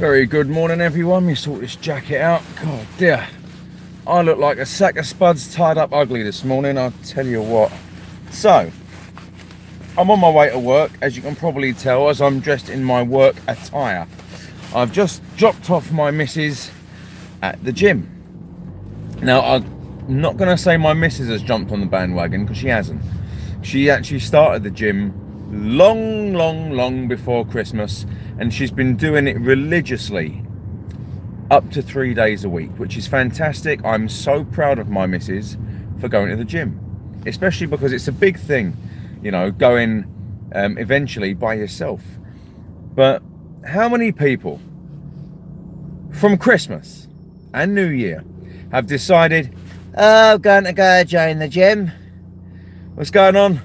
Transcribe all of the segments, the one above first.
Very good morning, everyone. We sort this jacket out. God dear, I look like a sack of spuds tied up ugly this morning, I'll tell you what. So, I'm on my way to work, as you can probably tell, as I'm dressed in my work attire. I've just dropped off my missus at the gym. Now, I'm not going to say my missus has jumped on the bandwagon, because she hasn't. She actually started the gym long before Christmas, and she's been doing it religiously up to 3 days a week, which is fantastic. I'm so proud of my missus for going to the gym, especially because it's a big thing, you know, going eventually by yourself. But how many people from Christmas and New Year have decided, oh, I'm going to go join the gym? What's going on?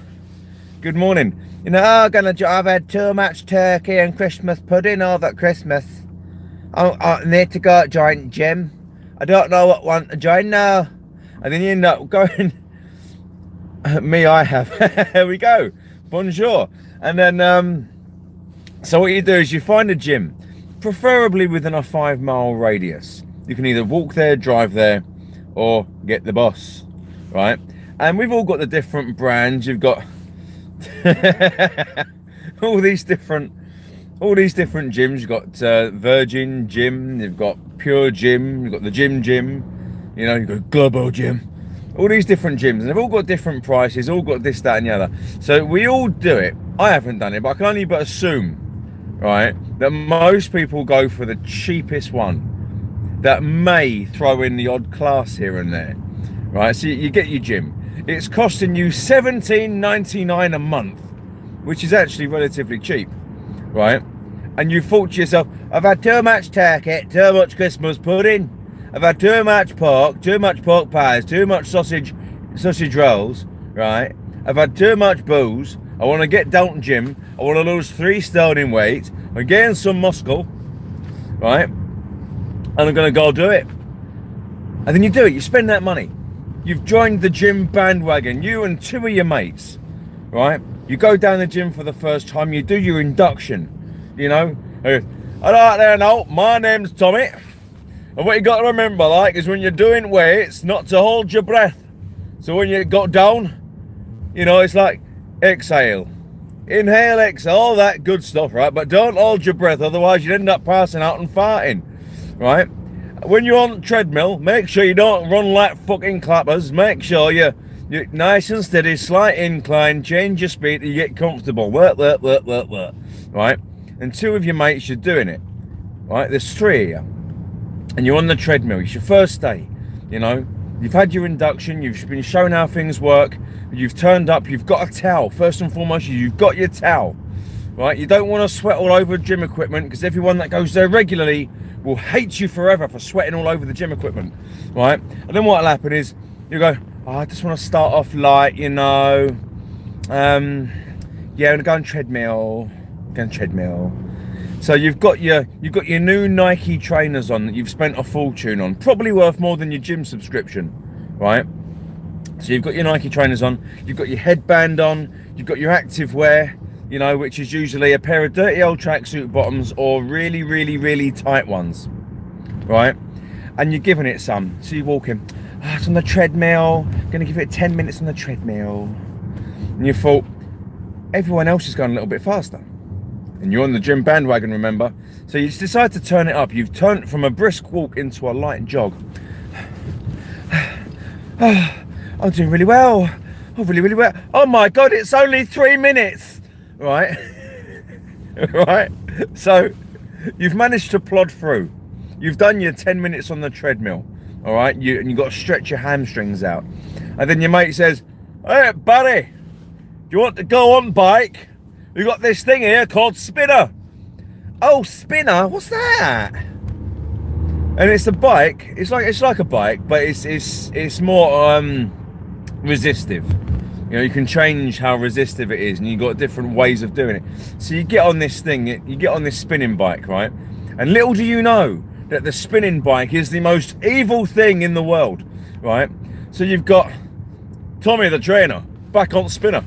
Good morning. You know, I've had too much turkey and Christmas pudding over Christmas. I need to go join the gym. I don't know what one to join now. And then you end up going, me, I have. Here we go. Bonjour. And then, so what you do is you find a gym, preferably within a 5-mile radius. You can either walk there, drive there, or get the bus, right? And we've all got the different brands. You've got all these different gyms. You've got Virgin Gym, you've got Pure Gym, you've got the Gym, you know, you've got Global Gym, all these different gyms, and they've all got different prices, all got this, that and the other. So we all do it. I haven't done it, but I can only but assume, right, that most people go for the cheapest one that may throw in the odd class here and there, right? So you get your gym. It's costing you $17.99 a month, which is actually relatively cheap, right? And you thought to yourself, I've had too much turkey, too much Christmas pudding, I've had too much pork pies, too much sausage rolls, right? I've had too much booze, I want to get down to gym, I want to lose 3 stone in weight, I'm getting some muscle, right? And I'm going to go do it. And then you do it, you spend that money. You've joined the gym bandwagon, you and 2 of your mates, right? You go down the gym for the first time, you do your induction, you know? All right there now, my name's Tommy. And what you got to remember, like, is when you're doing weights, not to hold your breath. So when you got down, you know, it's like, exhale. Inhale, exhale, all that good stuff, right? But don't hold your breath, otherwise you'd end up passing out and farting, right? When you're on the treadmill, make sure you don't run like fucking clappers. Make sure you're nice and steady, slight incline, change your speed, you get comfortable. Work, right? And 2 of your mates, you're doing it, right? There's 3 of you, and you're on the treadmill. It's your first day, you know. You've had your induction, you've been shown how things work, you've turned up, you've got a towel. First and foremost, you've got your towel, right? You don't want to sweat all over gym equipment, because everyone that goes there regularly will hate you forever for sweating all over the gym equipment, right? And then what'll happen is you go, oh, I just want to start off light, you know. Yeah, I'm gonna go on treadmill. So you've got your new Nike trainers on that you've spent a fortune on, probably worth more than your gym subscription, right? So you've got your Nike trainers on, you've got your headband on, you've got your active wear, you know, which is usually a pair of dirty old tracksuit bottoms or really tight ones, right? And you're giving it some. So you're walking, oh, it's on the treadmill, I'm gonna give it 10 minutes on the treadmill. And you thought, everyone else is going a little bit faster. And you're on the gym bandwagon, remember? So you decide to turn it up. You've turned from a brisk walk into a light jog. Oh, I'm doing really well. Oh, really well. Oh my God, it's only 3 minutes. Right? Right? So you've managed to plod through. You've done your 10 minutes on the treadmill. All right? And you've got to stretch your hamstrings out. And then your mate says, hey, buddy, do you want to go on bike? We've got this thing here called spinner. Oh, spinner? What's that? And it's a bike. It's like a bike, but it's more resistive. You know, you can change how resistive it is, and you've got different ways of doing it. So you get on this thing, you get on this spinning bike, right? And little do you know that the spinning bike is the most evil thing in the world, right? So you've got Tommy the trainer back on spinner,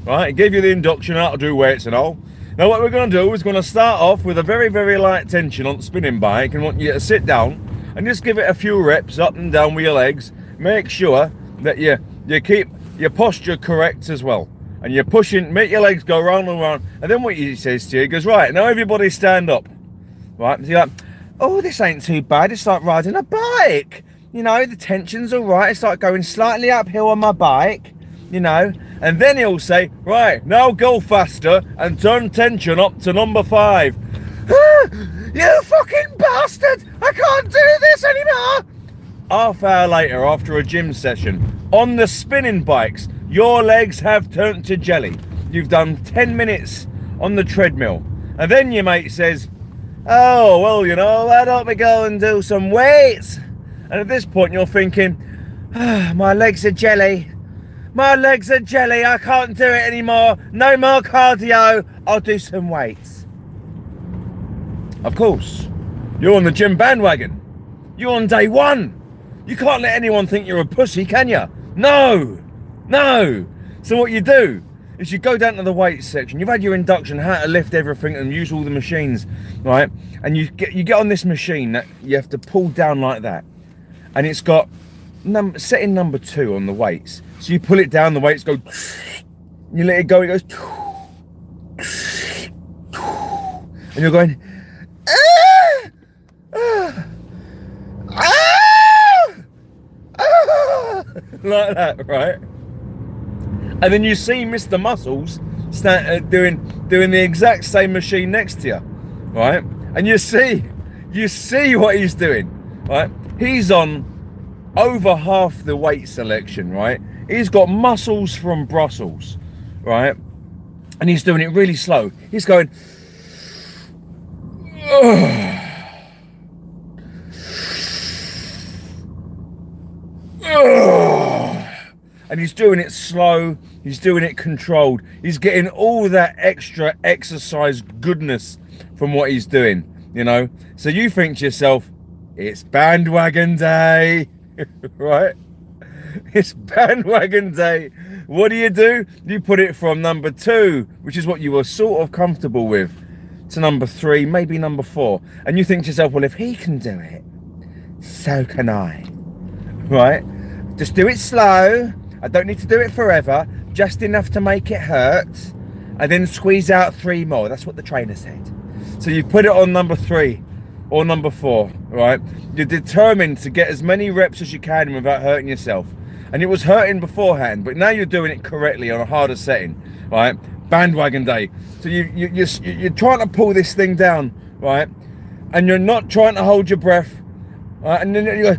right? He gave you the induction how to do weights and all. Now what we're going to do is going to start off with a very, very light tension on the spinning bike, and want you to sit down and just give it a few reps up and down with your legs. Make sure that you keep your posture correct as well, and you're pushing, make your legs go round and round. And then what he says to you, he goes, right, now everybody stand up. Right, so you're like, oh, this ain't too bad, it's like riding a bike, you know, the tension's all right, it's like going slightly uphill on my bike, you know. And then he'll say, right, now go faster and turn tension up to number 5. You fucking bastard, I can't do this anymore. Half hour later, after a gym session on the spinning bikes, your legs have turned to jelly. You've done 10 minutes on the treadmill, and then your mate says, oh, well, you know, why don't we go and do some weights? And at this point you're thinking, my legs are jelly, my legs are jelly, I can't do it anymore, no more cardio, I'll do some weights. Of course, you're on the gym bandwagon, you're on day 1. You can't let anyone think you're a pussy, can you? No, no. So what you do is you go down to the weights section. You've had your induction, how to lift everything and use all the machines, right? And you get on this machine that you have to pull down like that, and it's got setting number 2 on the weights. So you pull it down, the weights go, you let it go, it goes, and you're going, like that, right? And then you see Mr. Muscles doing the exact same machine next to you, right? And you see what he's doing, right? He's on over half the weight selection, right? He's got muscles from Brussels, right? And he's doing it really slow. He's going, and he's doing it slow, he's doing it controlled, he's getting all that extra exercise goodness from what he's doing, you know. So you think to yourself, it's bandwagon day, right? It's bandwagon day. What do? You put it from number 2, which is what you were sort of comfortable with, to number 3, maybe number 4, and you think to yourself, well, if he can do it, so can I, right? Just do it slow. I don't need to do it forever, just enough to make it hurt, and then squeeze out 3 more. That's what the trainer said. So you put it on number 3 or number 4, right? You're determined to get as many reps as you can without hurting yourself. And it was hurting beforehand, but now you're doing it correctly on a harder setting, right? Bandwagon day. So you're trying to pull this thing down, right? And you're not trying to hold your breath, right? And then you go,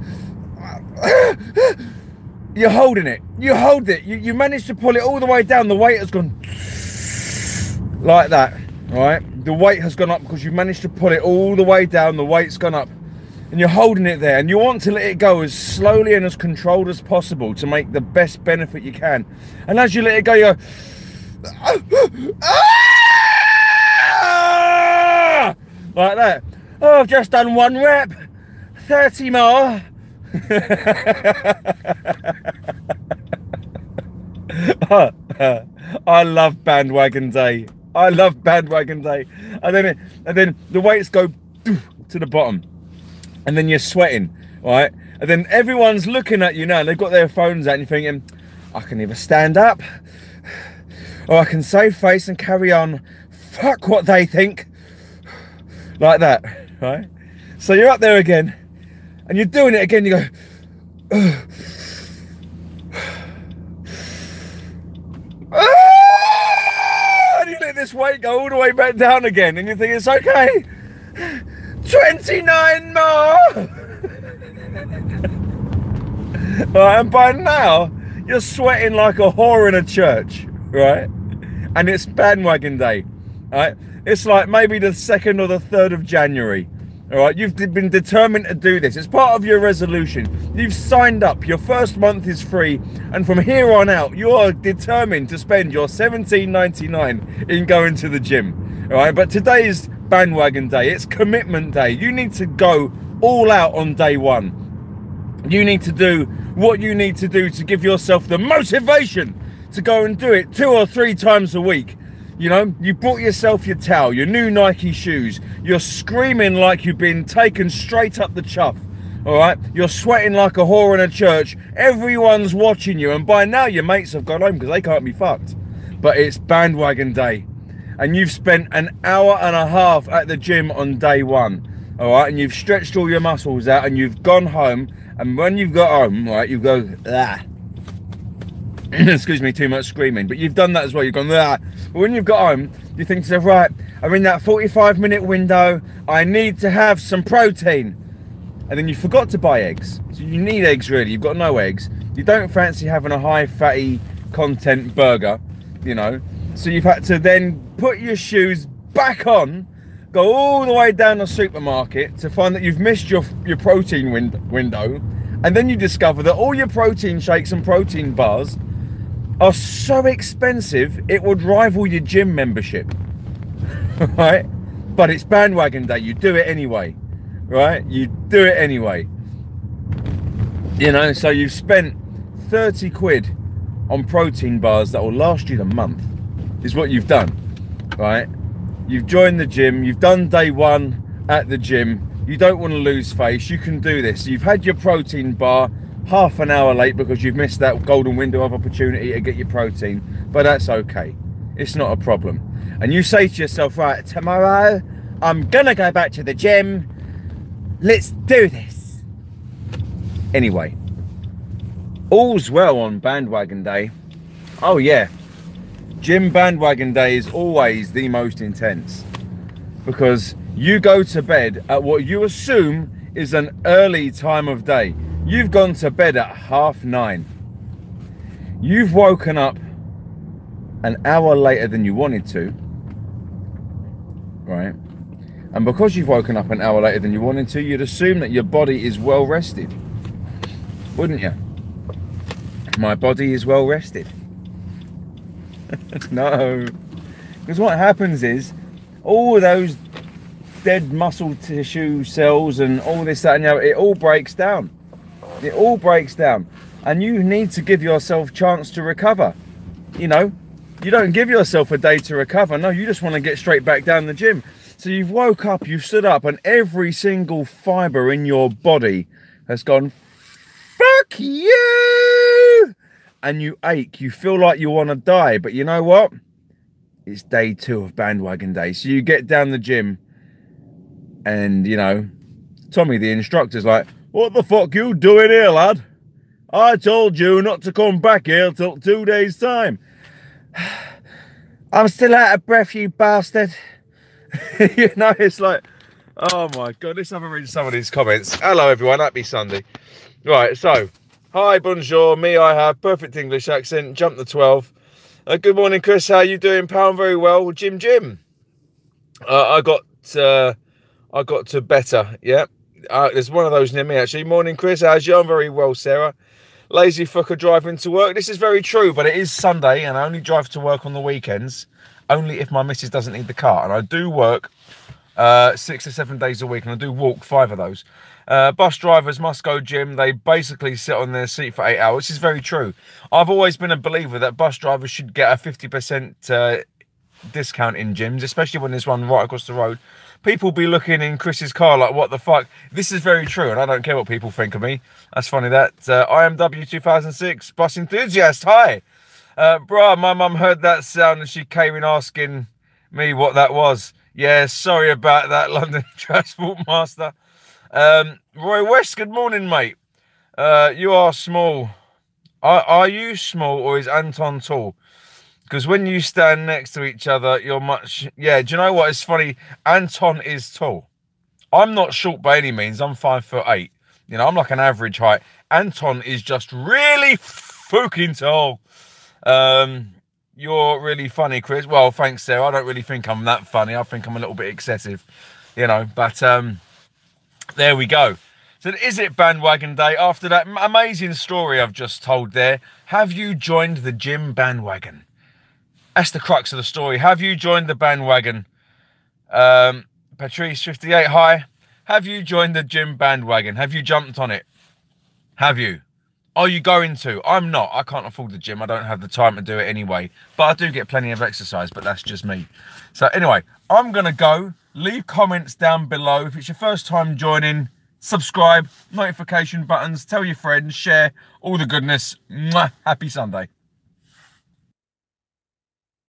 you're holding it. You hold it. You managed to pull it all the way down. The weight has gone like that, right? The weight has gone up because you managed to pull it all the way down. The weight's gone up, and you're holding it there, and you want to let it go as slowly and as controlled as possible to make the best benefit you can. And as you let it go, you go, like that. Oh, I've just done 1 rep, 30 more. I love bandwagon day. I love bandwagon day. And then the weights go to the bottom, and then you're sweating, right? And then everyone's looking at you now, and they've got their phones out, and you're thinking, I can either stand up or I can save face and carry on. Fuck what they think. Like that, right? So you're up there again, and you're doing it again. You go, and you let this weight go all the way back down again, and you think it's okay. 29 more. Right, and by now you're sweating like a whore in a church, right? And it's bandwagon day, right? It's like maybe the 2nd or the 3rd of January. All right, you've been determined to do this. It's part of your resolution. You've signed up. Your first month is free, and from here on out, you are determined to spend your $17.99 in going to the gym. All right, but today is bandwagon day. It's commitment day. You need to go all out on day 1. You need to do what you need to do to give yourself the motivation to go and do it 2 or 3 times a week. You know, you bought yourself your towel, your new Nike shoes. You're screaming like you've been taken straight up the chuff. All right, you're sweating like a whore in a church. Everyone's watching you, and by now your mates have gone home because they can't be fucked. But it's bandwagon day, and you've spent an hour and a half at the gym on day one. All right, and you've stretched all your muscles out, and you've gone home. And when you've got home, right, you go, ah. Excuse me, too much screaming, but you've done that as well. You've gone, ah. But when you've got home, you think to yourself, right, I'm in that 45-minute window. I need to have some protein. And then you forgot to buy eggs. So you need eggs, really. You've got no eggs. You don't fancy having a high fatty content burger, you know. So you've had to then put your shoes back on, go all the way down the supermarket to find that you've missed your protein window. And then you discover that all your protein shakes and protein bars are so expensive, it would rival your gym membership. Right? But it's bandwagon day. You do it anyway. Right? You do it anyway. You know, so you've spent 30 quid on protein bars that will last you the month, is what you've done. Right? You've joined the gym. You've done day one at the gym. You don't want to lose face. You can do this. You've had your protein bar half an hour late because you've missed that golden window of opportunity to get your protein, but that's okay. It's not a problem. And you say to yourself, right, tomorrow I'm gonna go back to the gym. Let's do this. Anyway, all's well on bandwagon day. Oh yeah, gym bandwagon day is always the most intense because you go to bed at what you assume is an early time of day. You've gone to bed at 9:30. You've woken up an hour later than you wanted to, right? And because you've woken up an hour later than you wanted to, you'd assume that your body is well rested, wouldn't you? My body is well rested. No, because what happens is all those dead muscle tissue cells and all this, that, and the other, it all breaks down. It all breaks down, and you need to give yourself a chance to recover. You know, you don't give yourself a day to recover. No, you just want to get straight back down the gym. So you've woke up, you've stood up, and every single fiber in your body has gone, fuck you, and you ache. You feel like you want to die, but you know what? It's day 2 of bandwagon day. So you get down the gym, and you know, Tommy, the instructor's like, what the fuck you doing here, lad? I told you not to come back here till 2 days' time. I'm still out of breath, you bastard. You know, it's like, oh my God, let's have a read of some of these comments. Hello, everyone. Happy Sunday. Right, so, hi, bonjour. Me, I have perfect English accent. Jump the 12. Good morning, Chris. How you doing, pal? I'm very well. Jim. I got to better, yeah. There's one of those near me, actually. Morning, Chris. How's you? I'm very well, Sarah. Lazy fucker driving to work. This is very true, but it is Sunday, and I only drive to work on the weekends, only if my missus doesn't need the car. And I do work 6 to 7 days a week, and I do walk 5 of those. Bus drivers must go gym. They basically sit on their seat for 8 hours. This is very true. I've always been a believer that bus drivers should get a 50% discount in gyms, especially when there's one right across the road. People be looking in Chris's car like, what the fuck? This is very true, and I don't care what people think of me. That's funny. That IMW 2006 bus enthusiast. Hi, bruh. My mum heard that sound and she came in asking me what that was. Yeah, sorry about that, London Transport Master. Roy West. Good morning, mate. You are small. Are you small, or is Anton tall? Because when you stand next to each other, you're much... Yeah, do you know what? It's funny. Anton is tall. I'm not short by any means. I'm 5'8". You know, I'm like an average height. Anton is just really fucking tall. You're really funny, Chris. Well, thanks, Sarah. I don't really think I'm that funny. I think I'm a little bit excessive, you know. But there we go. So is it bandwagon day? After that amazing story I've just told there, have you joined the gym bandwagon? That's the crux of the story. Have you joined the bandwagon? Patrice 58, hi. Have you joined the gym bandwagon? Have you jumped on it? Have you? Are you going to? I'm not. I can't afford the gym. I don't have the time to do it anyway. But I do get plenty of exercise, but that's just me. So anyway, I'm going to go. Leave comments down below. If it's your first time joining, subscribe, notification buttons, tell your friends, share, all the goodness. Mwah. Happy Sunday.